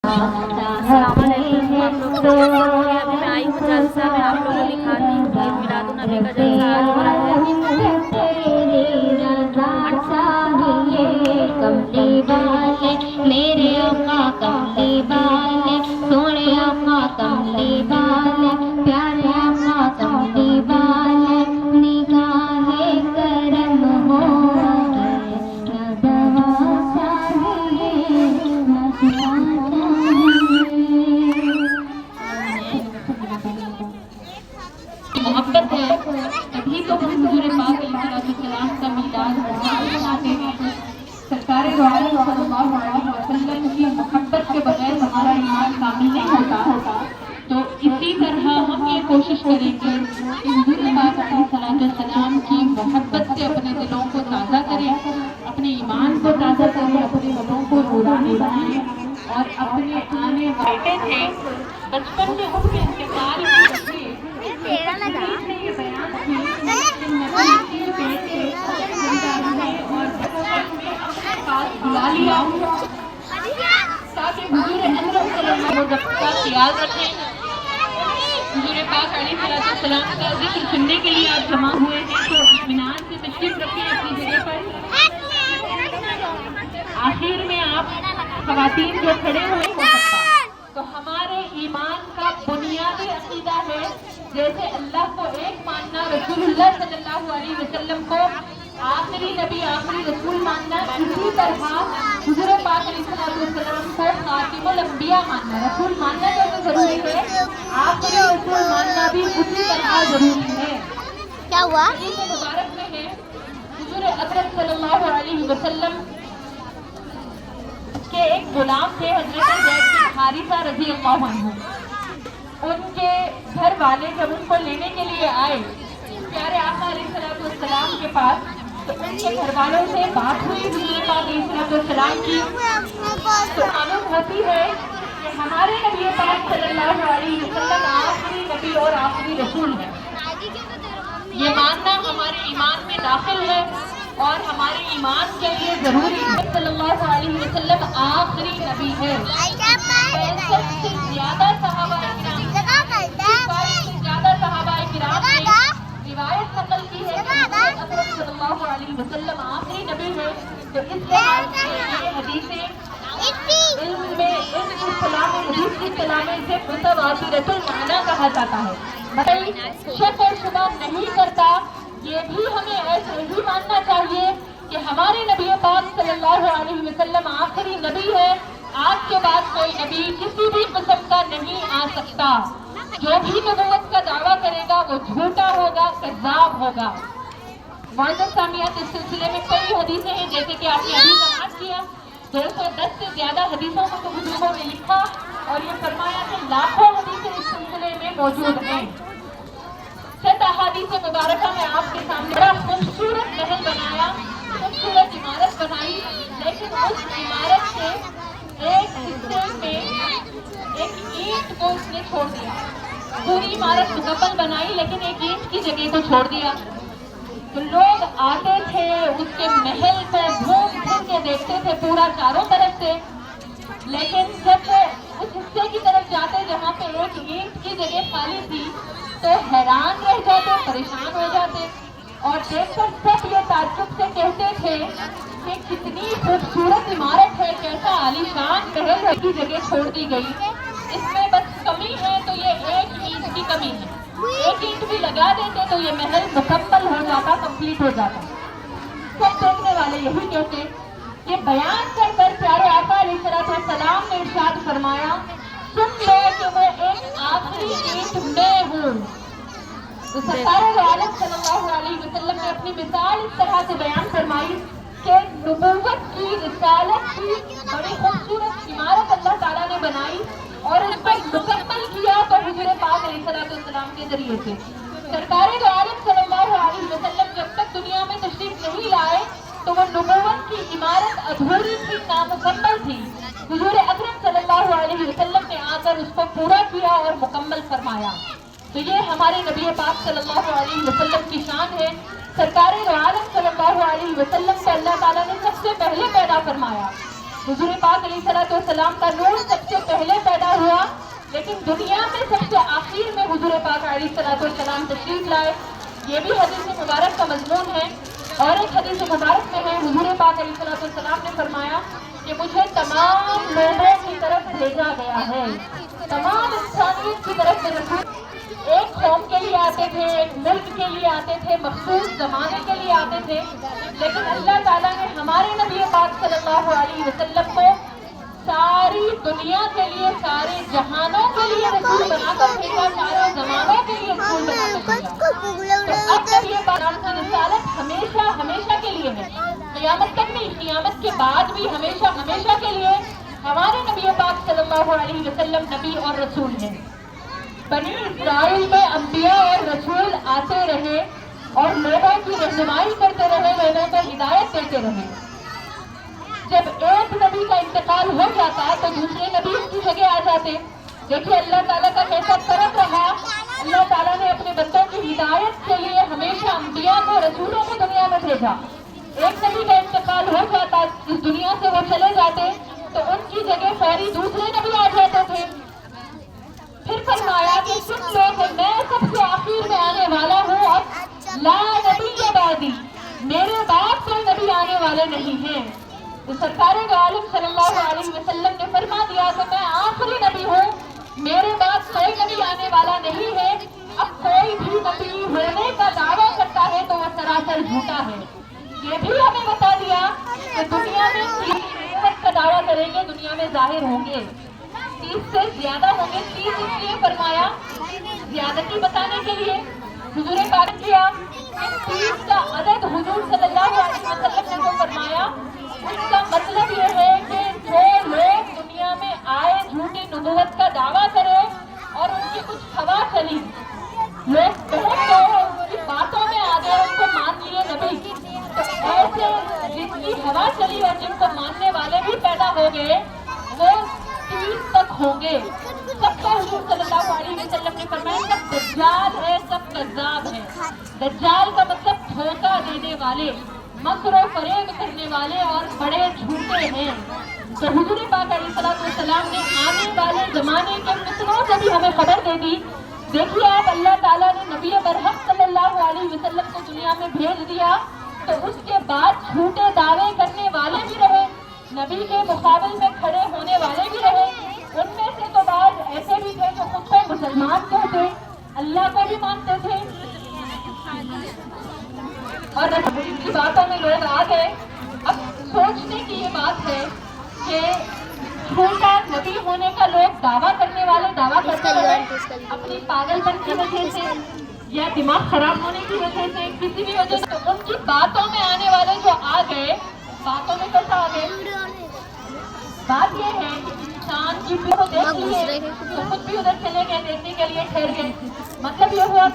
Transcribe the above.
अस्सलाम वालेकुम। आप लोगों को अभी मैं आई हूँ जलसा में, आप लोगों को दिखाती हूँ कि मिलादुन्नबी का जलसा आज हो रहा है। मेरे आका कमली वाले, सोने आका कमली वाले, प्यारे आका कमली वाले, निगाहे करम हो गए, न दवा चाहिए न शिफा मोहब्बत है तभी तो हम हुजूर पाक अलैहिस्सलाम का मीलाद मनाते हैं। सरकार दो आलम सल्लल्लाहु अलैहि वसल्लम की मोहब्बत के बगैर हमारा ईमान कामिल नहीं होता। तो इसी तरह हम ये कोशिश करेंगे कि हुजूर पाक अलैहिस्सलाम की मोहब्बत से अपने दिलों को ताज़ा करें, अपने ईमान को ताज़ा करें, अपने दिलों को नूरानी बनाएं और अपने आने वाले थे बचपन में उनके इंतकाल के बुला लिया ताकि हुजूर अकरम सल्लल्लाहु अलैहि वसल्लम का ख्याल रखें। हुजूर पाक अलैहिस्सलाम का जिक्र सुनने के लिए आप जमा हुए हैं तो इत्मीनान से तशरीफ रखें अपनी जगह पर। आखिर में आप ख़वातीन जो खड़े हुए हो सकता तो हमारे ईमान का बुनियादी अकीदा है जैसे अल्लाह को एक मानना, रसूलुल्लाह सल्लल्लाहु अलैहि वसल्लम को आखिरी नबी आखिरी रसूल मानना, इसी तरह हुजूर पाक अलैहिस्सलाम को खातिमुल अंबिया मानना। रसूल मानना जैसे जरूरी है, आखिरी रसूल मानना भी उसी तरह जरूरी है। क्या हुआ? हदीस मुबारक में है हुजूर अकरम सल्लल्लाहु अलैहि वसल्लम के एक गुलाम थे हजरत ज़ैद बिन हारिसा रज़ियल्लाहु अन्हु। उनके घर वाले जब उनको लेने के लिए आए प्यारे आका अलैहिस्सलाम के पास तो उनके घर वालों से बात हुई हुजूर पाक अलैहिस्सलाम की तो मालूम होती है कि हमारे नबी पाक सल्लल्लाहु अलैहि वसल्लम आखिरी नबी और आखिरी रसूल है। ये मानना हमारे ईमान में दाखिल है और हमारे ईमान के लिए जरूरी है। सल्लल्लाहु अलैहि वसल्लम आखिरी नबी है। 65 से ज्यादा सहाबा किराम ने रिवायत नकल की है कि अकरम सल्लल्लाहु अलैहि वसल्लम आखिरी नबी है। तो इस लिहाज से ये हदीसें इल्म में इसे मुतवातिरतुल माना कहा जाता है। मतलब शक और शुबा नहीं करता। ये भी हमें ऐसे ही मानना चाहिए कि हमारे नबी पाक सल्लल्लाहु अलैहि वसल्लम आखिरी नबी है। आज के बाद कोई नबी किसी भी किस्म का नहीं आ सकता। जो भी नबूवत का दावा करेगा वो झूठा होगा, कज़्ज़ाब होगा। मुअज़्ज़ज़ सामियात, इस सिलसिले में कई हदीसें हैं जैसे कि आपने अभी समाअत किया। 210 से ज्यादा हदीसों को बुजुर्गों ने लिखा और ये फरमाया कि लाखों हदीसें इस सिलसिले में मौजूद हैं। चंद अहादीस मुबारका में आपके सामने बड़ा खूबसूरत महल बनाया, खूबसूरत इमारत बनाई, लेकिन उस इमारत के एक हिस्से में एक ईंट को उसने छोड़ दिया। पूरी इमारत मुकम्मल बनाई लेकिन एक ईंट की जगह को छोड़ दिया। तो लोग आते थे उसके महल को घूम फिर के देखते थे पूरा चारों तरफ से, लेकिन जब उस हिस्से की तरफ जाते जहाँ पे एक ईंट की जगह खाली थी तो हैरान रह जाते, परेशान हो जाते और देखकर सब ये ताज्जुब से कहते थे कि कितनी खूबसूरत इमारत है, कैसा आलीशान महल है की जगह छोड़ दी गई। इसमें बस कमी है तो ये एक ईंट की कमी है। एक ईंट भी लगा देते तो ये महल मुकम्मल हो जाता, कंप्लीट हो जाता। सब देखने वाले यही कहते कि बयान कर प्यारे आका अलैहिस्सलाम ने इरशाद फरमाया, सुन लो कि वो एक आखिरी ईंट मैं हूँ। तो सरकार दो आलम सल्लल्लाहु अलैहि वसल्लम ने अपनी मिसाल इस तरह से बयान फरमाई कि नबूवत की, रिसालत की बड़ी खूबसूरत इमारत अल्लाह ताला ने बनाई और उसको मुकम्मल किया तो हुजूर पाक अलैहिस्सलाम के जरिए से। सरकार दो आलम सल्लल्लाहु अलैहि वसल्लम जब तक दुनिया में तशरीफ नहीं लाए तो वो नबूवत की इमारत अधूरी थी, नामुकम्मल थी। हुजूर अकरम सल्लल्लाहु अलैहि वसल्लम ने आकर उसको पूरा किया और मुकम्मल फरमाया। तो ये हमारे नबी पाक सल्लल्लाहु अलैहि वसल्लम की शान है। सरकार दो आलम सल्लल्लाहु अलैहि वसल्लम को अल्लाह ताला ने सबसे पहले पैदा फरमाया। حضور پاک علیہ السلام کا نور سب سے پہلے پیدا ہوا، لیکن دنیا میں سب سے آخر میں حضور پاک علیہ السلام تشریف لائے۔ یہ بھی حدیث مبارک کا مضمون ہے۔ اور ایک حدیث مبارک میں ہے، حضور پاک علیہ السلام نے فرمایا کہ مجھے تمام لوگوں کی طرف بھیجا گیا ہے، تمام انسانیت کی طرف سے رسول ایک قوم کے لیے آتے تھے، ایک ملک کے لیے آتے تھے، مخصوص زمانے کے لیے آتے تھے، لیکن اللہ تعالیٰ نے ہمارے نبی پاک صلی اللہ علیہ وسلم کو ساری دنیا کے لیے، سارے جہانوں کے لیے رسول بنا کر بھیجا، سارے زمانوں کے لیے رسول بنا کر بھیجا۔ تو اب تک یہ بات کی رسالت ہمیشہ ہمیشہ کے لیے ہے، قیامت تک نہیں، قیامت کے بعد بھی ہمیشہ ہمیشہ کے لیے ہمارے نبی پاک صلی اللہ علیہ وسلم نبی اور رسول ہیں۔ بنی اسرائیل میں انبیاء اور رسول آتے رہے اور لوگوں کی رہنمائی کرتے رہے، لوگوں کو ہدایت دیتے رہے۔ جب ایک نبی کا انتقال ہو جاتا تو دوسرے نبی اس کی جگہ آ جاتے۔ دیکھیے اللہ تعالیٰ کا کیسا کرم رہا، اللہ تعالیٰ نے اپنے بندوں کی ہدایت کے لیے ہمیشہ انبیاء کو، رسولوں کو دنیا میں بھیجا۔ ایک نبی کا انتقال ہو جاتا، اس دنیا سے وہ چلے جاتے تو ان کی جگہ فوری دوسرے نبی آ جاتے تھے۔ پھر فرمایا کہ سن لو کہ میں سب سے آخر میں آنے والا ہوں، اور لا نبی بعدی، میرے بعد کوئی نبی آنے والے نہیں ہیں۔ تو سرکار عالم صلی اللہ علیہ وسلم نے فرما دیا کہ میں آخری نبی ہوں، میرے بعد کوئی نبی آنے والا نہیں ہے۔ اب کوئی بھی نبی ہونے کا دعویٰ کرتا ہے تو وہ سراسر جھوٹا ہے۔ یہ بھی ہمیں بتا دیا کہ دنیا میں 30 نبوت کا دعویٰ کریں گے، دنیا میں ظاہر ہوں گے، 30 سے زیادہ ہوں گے۔ 30 اس لیے فرمایا زیادتی بتانے کے لیے حضور پاک کیا کہ 30 کا عدد حضور صلی اللہ علیہ وسلم نے جو فرمایا، اس کا مطلب یہ ہے کہ جو لوگ دنیا میں آئے، جھوٹی نبوت کا دعویٰ کرے اور ان کی کچھ ہوا چلی، لوگ بہت لوگ ان کی باتوں میں آ گئے، ان کو مان لیے نبی، تو ایسے جن کی ہوا چلی اور جن کو ماننے والے بھی پیدا ہو گئے وہ 30 تک ہوں گے۔ سب کو حضور صلی اللہ علیہ وسلم نے فرمایا سب دجال ہے، سب کذاب ہے۔ دجال کا مطلب دھوکہ دینے والے، مکر و فریب کرنے والے اور بڑے جھوٹے ہیں۔ تو حضور پاک علیہ السلام نے آنے والے زمانے کے فتنوں سے بھی ہمیں خبر دے دی۔ دیکھیے آپ، اللہ تعالیٰ نے نبی برحق صلی اللہ علیہ وسلم کو دنیا میں بھیج دیا تو اس کے بعد جھوٹے دعوے کرنے والے بھی رہے، نبی کے مقابل میں کھڑے ہونے والے بھی رہے۔ ان میں سے تو بعض ایسے بھی تھے جو خود کو مسلمان کہتے، اللہ کو بھی مانتے تھے، اور ان کی باتوں میں لوگ آ گئے۔ اب سوچنے کی یہ بات ہے کہ جھوٹا نبی ہونے کا لوگ دعویٰ کرنے والے دعویٰ کرتے رہے، اپنی پاگل پن کی وجہ سے یا دماغ خراب ہونے کی وجہ سے، کسی بھی وجہ سے، تو ان کی باتوں میں آنے والے جو آ گئے، باتوں میں کیسا آ گئے؟ بات یہ ہے کہ انسان کی کو دیکھ لیے تو خود بھی ادھر چلے گئے، دیکھنے کے لیے ٹھہر گئے۔ مطلب یہ ہوا